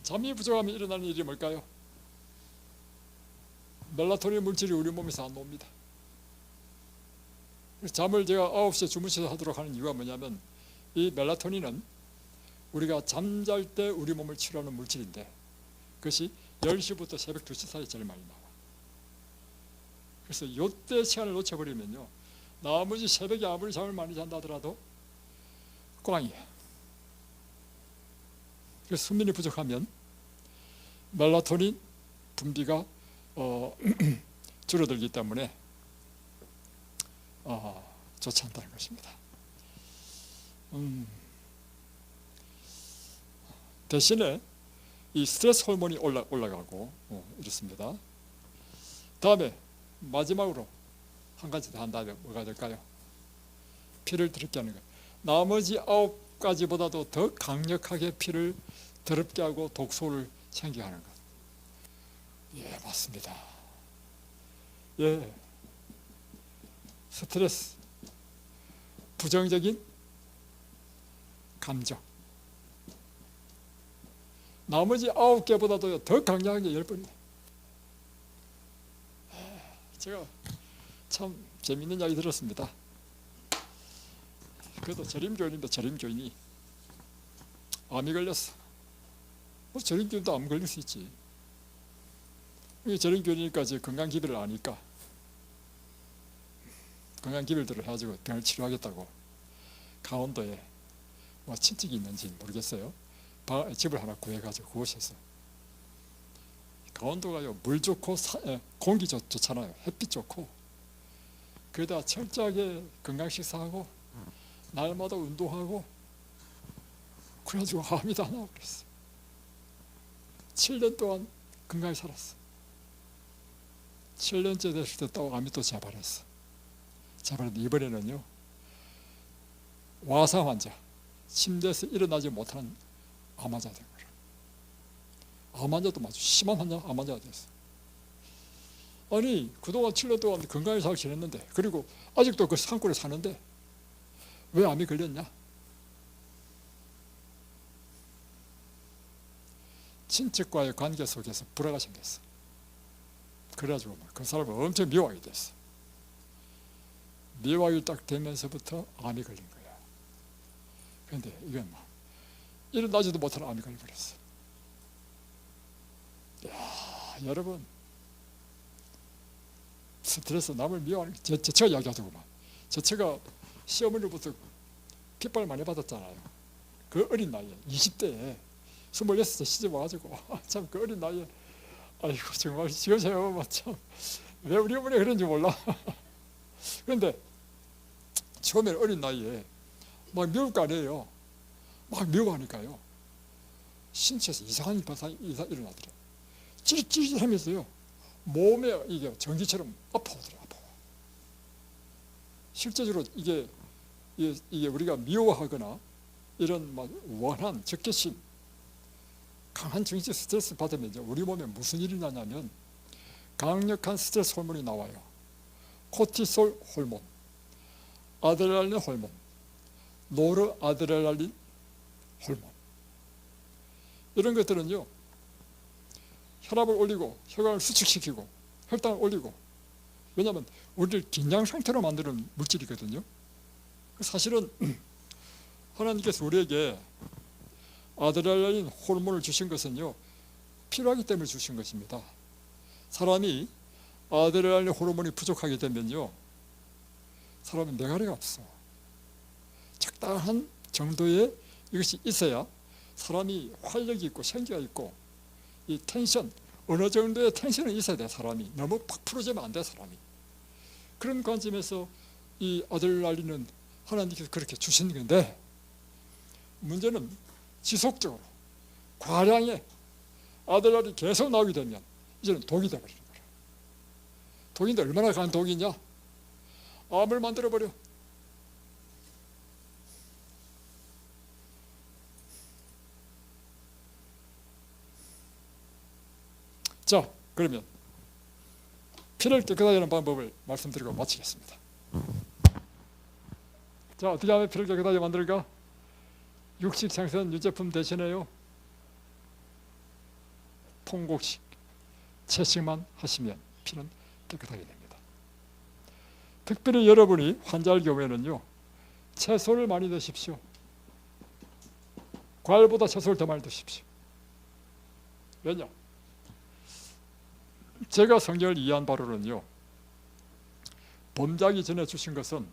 잠이 부족하면 일어나는 일이 뭘까요? 멜라토닌 물질이 우리 몸에서 안 나옵니다. 잠을 제가 9시에 주무셔서 하도록 하는 이유가 뭐냐면 이 멜라토닌은 우리가 잠잘 때 우리 몸을 치료하는 물질인데 그것이 10시부터 새벽 2시 사이에 제일 많이 나와. 그래서 이때 시간을 놓쳐버리면요 나머지 새벽에 아무리 잠을 많이 잔다 하더라도 꽝이에요. 그래서 수면이 부족하면 멜라토닌 분비가 줄어들기 때문에 좋지 않다는 것입니다. 대신에 이 스트레스 호르몬이 올라가고 이렇습니다. 다음에 마지막으로 한 가지 더 한다면 뭐가 될까요? 피를 더럽게 하는 것. 나머지 9가지보다도 더 강력하게 피를 더럽게 하고 독소를 생기게 하는 것. 예, 맞습니다. 예, 스트레스, 부정적인 감정. 나머지 9개보다도 더 강력한 게 10번이에요. 제가 참 재밌는 이야기 들었습니다. 그래도 저림교인인데 저림교인이 암이 걸렸어. 저림교인도 암 걸릴 수 있지. 저림교인이니까 건강기별을 아니까 건강기별들을 해가지고 병을 치료하겠다고 강원도에 뭐 친척이 있는지 모르겠어요. 집을 하나 구해가지고 그곳에서 강원도가요 물 좋고 공기 좋잖아요. 햇빛 좋고 그러다 철저하게 건강식사하고 날마다 운동하고 그래가지고 암이 다 나오고 그랬어. 7년 동안 건강히 살았어. 7년째 됐을 때 또 암이 또 재발했어. 재발했는데 이번에는요 와상 환자, 침대에서 일어나지 못하는 암 환자가 된 거야. 암 환자도 아주 심한 암 환자가 됐어. 아니 그동안 7년 동안 건강히 잘 지냈는데 그리고 아직도 그 산골에 사는데 왜 암이 걸렸냐? 친척과의 관계 속에서 불화가 생겼어. 그래가지고 그 사람을 엄청 미워하게 됐어. 미워하게 딱 되면서부터 암이 걸린 거야. 그런데 이건 일어나지도 못하는 암이 걸려버렸어. 여러분, 스트레스, 남을 미워하는 게 제가 이야기하더구만. 제가 시어머니로부터 핍박을 많이 받았잖아요. 그 어린 나이에 20대에 26세 시집 와가지고 참 그 어린 나이에 아이고 정말 지어져요. 참왜 우리 어머니가 그런지 몰라. 그런데 처음에 어린 나이에 막 미울 거 아니에요. 막 미워하니까요, 신체에서 이상한 현상이 일어나더래요. 찌릿찌릿하면서요, 몸에 이게 전기처럼 아파오더래요. 아파. 실제적으로 이게 우리가 미워하거나 이런 막 원한, 적개심, 강한 정신 스트레스 받으면 우리 몸에 무슨 일이 나냐면 강력한 스트레스 호르몬이 나와요. 코티솔 호르몬, 아드레날린 호르몬, 노르아드레날린 호르몬. 이런 것들은요, 혈압을 올리고 혈관을 수축시키고 혈당을 올리고, 왜냐하면 우리를 긴장 상태로 만드는 물질이거든요. 사실은 하나님께서 우리에게 아드레날린 호르몬을 주신 것은요, 필요하기 때문에 주신 것입니다. 사람이 아드레날린 호르몬이 부족하게 되면요, 사람은 메가리가 없어. 적당한 정도의 이것이 있어야 사람이 활력이 있고 생기가 있고, 이 텐션, 어느 정도의 텐션이 있어야 돼. 사람이 너무 팍 풀어지면 안 돼. 사람이. 그런 관점에서 이 아드레날린은 하나님께서 그렇게 주신 건데, 문제는 지속적으로 과량의 아드레날린이 계속 나오게 되면 이제는 독이 되어버리는 거예요. 독인데 얼마나 강한 독이냐? 암을 만들어버려. 자, 그러면 피를 깨끗하게 하는 방법을 말씀드리고 마치겠습니다. 자, 어떻게 하면 피를 깨끗하게 만들까? 육식 생선 유제품 대신에요, 통곡식, 채식만 하시면 피는 깨끗하게 됩니다. 특별히 여러분이 환자일 경우에는요, 채소를 많이 드십시오. 과일보다 채소를 더 많이 드십시오. 왜냐? 제가 성경을 이해한 바로는요, 범자기 전에 주신 것은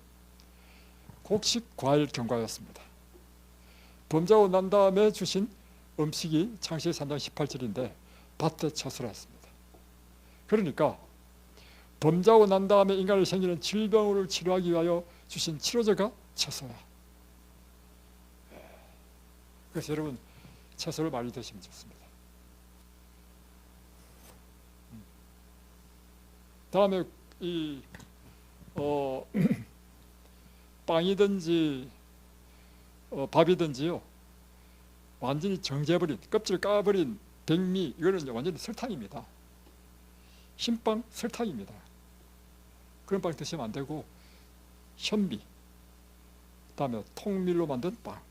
곡식 과일 경과였습니다. 범자고 난 다음에 주신 음식이 창세기 3장 18절인데 밭의 채소였습니다. 그러니까 범자고 난 다음에 인간이 생기는 질병을 치료하기 위하여 주신 치료제가 채소야. 그래서 여러분, 채소를 많이 드시면 좋습니다. 다음에 빵이든지 밥이든지요, 완전히 정제버린, 껍질 까버린 백미, 이거는 완전히 설탕입니다. 흰빵 설탕입니다. 그런 빵 드시면 안 되고, 현미, 다음에 통밀로 만든 빵.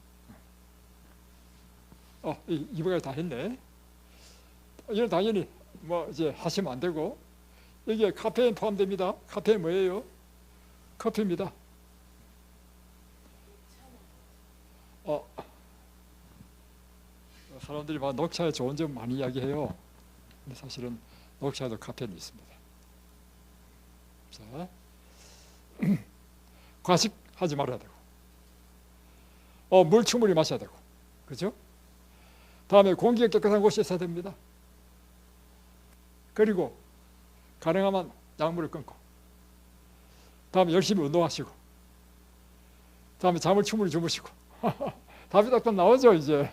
이번에 다 했네. 이건 당연히 이제 하시면 안 되고, 여기에 카페인 포함됩니다. 카페인 뭐예요? 커피입니다. 사람들이 막 녹차에 좋은 점 많이 이야기해요. 근데 사실은 녹차에도 카페인이 있습니다. 자, 과식하지 말아야 되고, 물 충분히 마셔야 되고, 그죠? 다음에 공기가 깨끗한 곳이 있어야 됩니다. 그리고 가능하면 약물을 끊고, 다음에 열심히 운동하시고, 다음에 잠을 충분히 주무시고 답이 딱 나오죠 이제.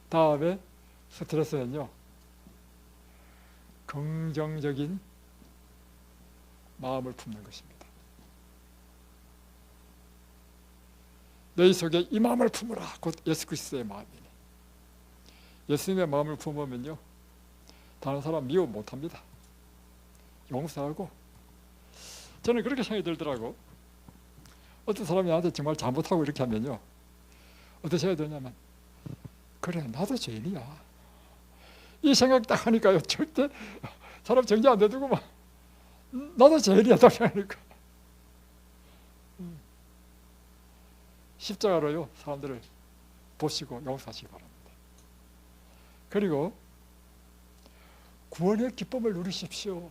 다음에 스트레스는요, 긍정적인 마음을 품는 것입니다. 너희 속에 이 마음을 품으라, 곧 예수 그리스도의 마음이니. 예수님의 마음을 품으면요, 다른 사람 미워 못합니다. 용서하고. 저는 그렇게 생각이 들더라고. 어떤 사람이 나한테 정말 잘못하고 이렇게 하면요, 어떻게 해야 되냐면, 그래 나도 죄인이야, 이 생각 딱 하니까요, 절대 사람 정지 안 내두고 막 나도 죄인이야 딱 생각하니까 십자가로요 사람들을 보시고 용서하시기 바랍니다. 그리고 구원의 기쁨을 누리십시오.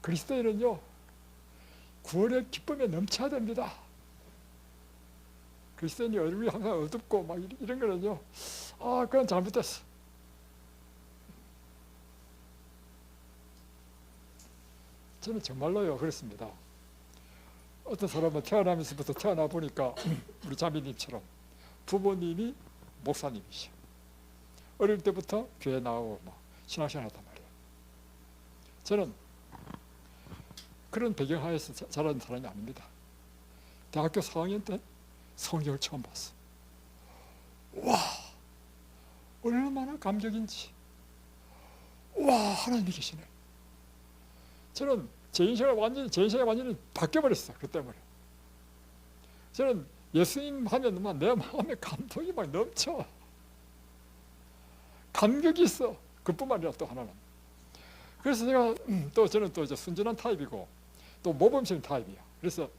그리스도인은요, 구원의 기쁨에 넘쳐야 됩니다. 그리스도인이 얼굴이 항상 어둡고 막 이런 거는요, 그건 잘못됐어. 저는 정말로요, 그렇습니다. 어떤 사람은 태어나면서부터 태어나 보니까 우리 자매님처럼 부모님이 목사님이셔. 어릴 때부터 교회 나오고 막 신앙생활 했단 말이에요. 저는 그런 배경하에서 자란 사람이 아닙니다. 대학교 4학년 때 성경을 처음 봤어. 와, 얼마나 감격인지. 와, 하나님이 계시네. 저는 제 인생이 완전히 바뀌어버렸어. 그 때문에. 저는 예수님 하면 내 마음에 감동이 막 넘쳐. 감격이 있어. 그뿐만 아니라 또 하나는. 그래서 저는 또 이제 순전한 타입이고 또 모범적인 타입이야. 그래서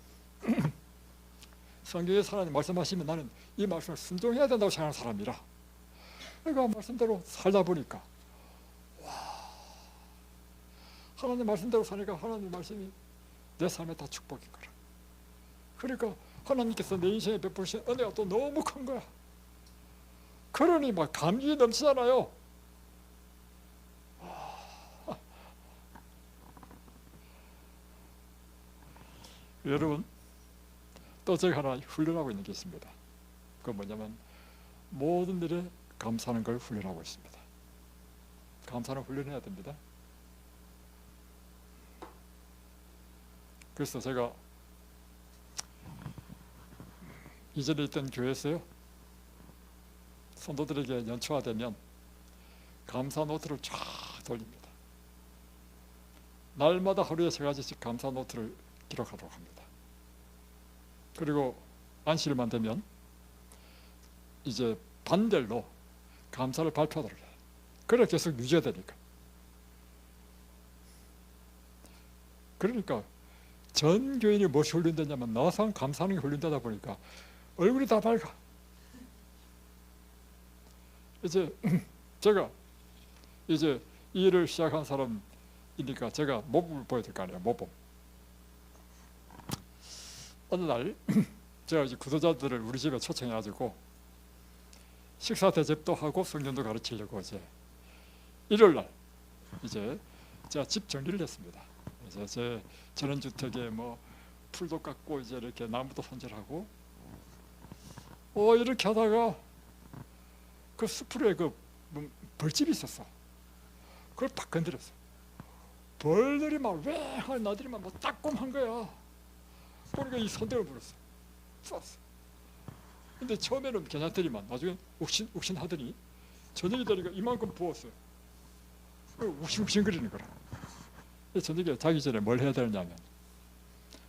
성경에서 하나님 말씀하시면 나는 이 말씀을 순종해야 된다고 생각하는 사람이라. 그러니까 말씀대로 살다 보니까 하나님 말씀대로 사니까 하나님 말씀이 내 삶에 다 축복인 거라. 그러니까 하나님께서 내 인생에 베푸신 은혜가 또 너무 큰 거야. 그러니 막 감격이 넘치잖아요. 여러분, 또 제가 하나 훈련하고 있는 게 있습니다. 그건 뭐냐면 모든 일에 감사하는 걸 훈련하고 있습니다. 감사는 훈련해야 됩니다. 그래서 제가 이전에 있던 교회에서요, 성도들에게 연초가되면 감사 노트를 쫙 돌립니다. 날마다 하루에 3가지씩 감사 노트를 기록하도록 합니다. 그리고 안식일만 되면 이제 반별로 감사를 발표하도록 해요. 그래 계속 유지해야 되니까. 그러니까 전 교인이 무엇이 훈련되냐면 나상 감사하는 게 훈련되다 보니까 얼굴이 다 밝아. 이제 제가 이제 이 일을 시작한 사람이니까 제가 모범을 보여야 될 거 아니에요. 모범. 어느 날 제가 이제 구도자들을 우리 집에 초청해가지고 식사 대접도 하고 성경도 가르치려고 이제 일요일 날 이제 제가 집 정리를 했습니다. 이제 제 전원주택에 뭐 풀도 깎고 이제 이렇게 나무도 손질하고 이렇게 하다가 그 수풀에 그 벌집이 있었어. 그걸 딱 건드렸어. 벌들이 막 왜 나들이 막 따끔한 거야. 그러니까 이 손등을 물었어. 쐈어. 근데 처음에는 괜찮더니만 나중에 욱신 하더니 저녁이 되니까 이만큼 부었어요. 욱신욱신 거리는 거라. 저녁에 자기 전에 뭘 해야 되느냐면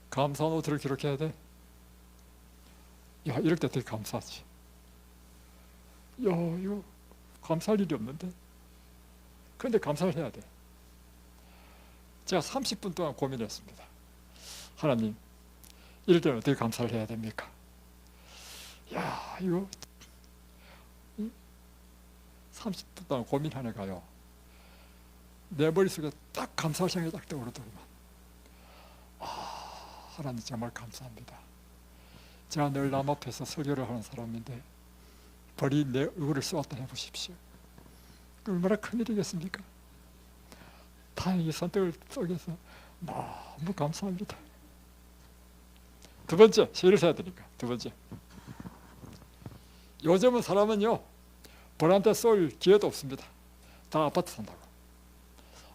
감사 노트를 기록해야 돼. 야, 이럴 때 되게 감사하지. 야, 이거 감사할 일이 없는데. 그런데 감사를 해야 돼. 제가 30분 동안 고민했습니다. 하나님, 이럴 때는 어떻게 감사를 해야 됩니까? 야, 이거 30분 동안 고민하니까요, 내 머릿속에 딱 감사할 생각이 딱 떠오르더구만. 하나님 정말 감사합니다. 제가 늘 남 앞에서 설교를 하는 사람인데 벌이 내 얼굴을 쏘았다 해보십시오. 얼마나 큰일이겠습니까? 다행히 선택을 속에서 너무 감사합니다. 두 번째, 시를 해야 되니까. 두 번째, 요즘은 사람은요 벌한테 쏠 기회도 없습니다. 다 아파트 산다고.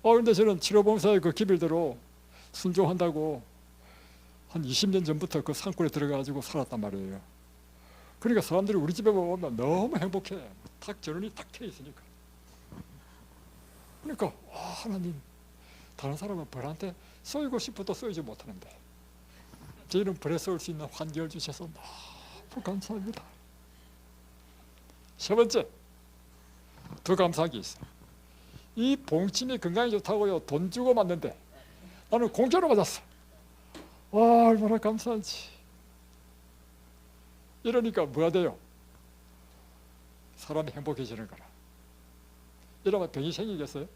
그런데 저는 치료봉사의 그 기밀대로 순종한다고 한 20년 전부터 그 산골에 들어가가지고 살았단 말이에요. 그러니까 사람들이 우리 집에 오면 너무 행복해. 탁 전원이 탁 켜 있으니까. 그러니까 하나님, 다른 사람은 벌한테 쏘이고 싶어도 쏘이지 못하는데 저희는 벌에 쏘일 수 있는 환경을 주셔서 너무 감사합니다. 세 번째, 더 감사한 게 있어. 이 봉침이 건강에 좋다고요 돈 주고 맞는데 나는 공짜로 맞았어. 얼마나 감사한지. 이러니까 뭐가 돼요? 사람이 행복해지는 거라. 이러면 병이 생기겠어요?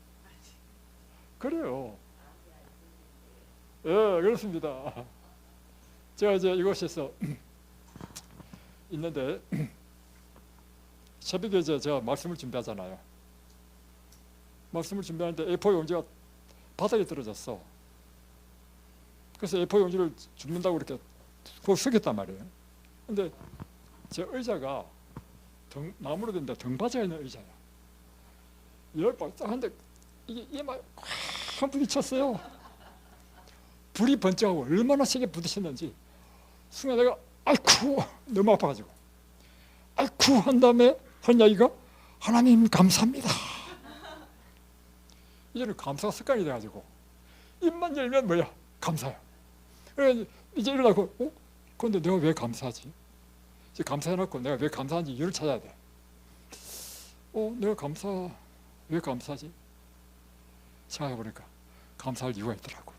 그래요. 예, 그렇습니다. 제가 이제 이곳에서 있는데 새벽에 제가 말씀을 준비하잖아요. 말씀을 준비하는데 A4 용지가 바닥에 떨어졌어. 그래서 A4 용지를 줍는다고 이렇게 그걸 숙였단 말이에요. 근데 제 의자가 나무로 된 데 등받이가 있는 의자야. 열발 딱 한데 이게 이마에 확 부딪혔어요. 불이 번쩍하고 얼마나 세게 부딪혔는지 순간 내가 아이쿠 너무 아파가지고 아이쿠 한 다음에 한 이야기가 하나님 감사합니다. 이제는 감사가 습관이 돼가지고 입만 열면 뭐야? 감사해요. 그래서 이제 일어나고 그런데 내가 왜 감사하지? 이제 감사해놓고 내가 왜 감사한지 이유를 찾아야 돼. 내가 왜 감사하지? 생각해보니까 감사할 이유가 있더라고.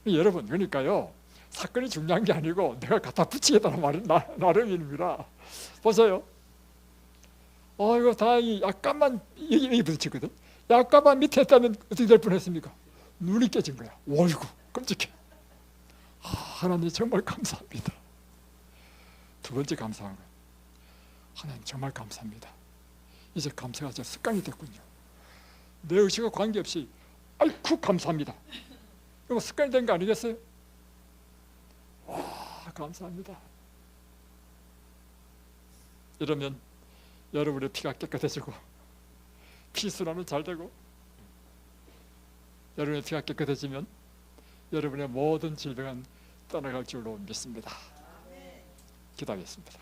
여러분, 그러니까요, 사건이 중요한 게 아니고 내가 갖다 붙이겠다는 말은 나름입니다. 보세요. 이거 다행히 약간만 여기 부딪히거든. 약간만 밑에 했다면 어떻게 될 뻔했습니까? 눈이 깨진 거야. 어이구, 끔찍해. 하나님 정말 감사합니다. 두 번째 감사한 건 하나님 정말 감사합니다. 이제 감사가 제 습관이 됐군요. 내 의식과 관계없이 아이쿠 감사합니다. 이거 습관이 된 거 아니겠어요? 와, 감사합니다. 이러면 여러분의 피가 깨끗해지고 피순환은 잘 되고 여러분의 피가 깨끗해지면 여러분의 모든 질병은 떠나갈 줄로 믿습니다. 기도하겠습니다.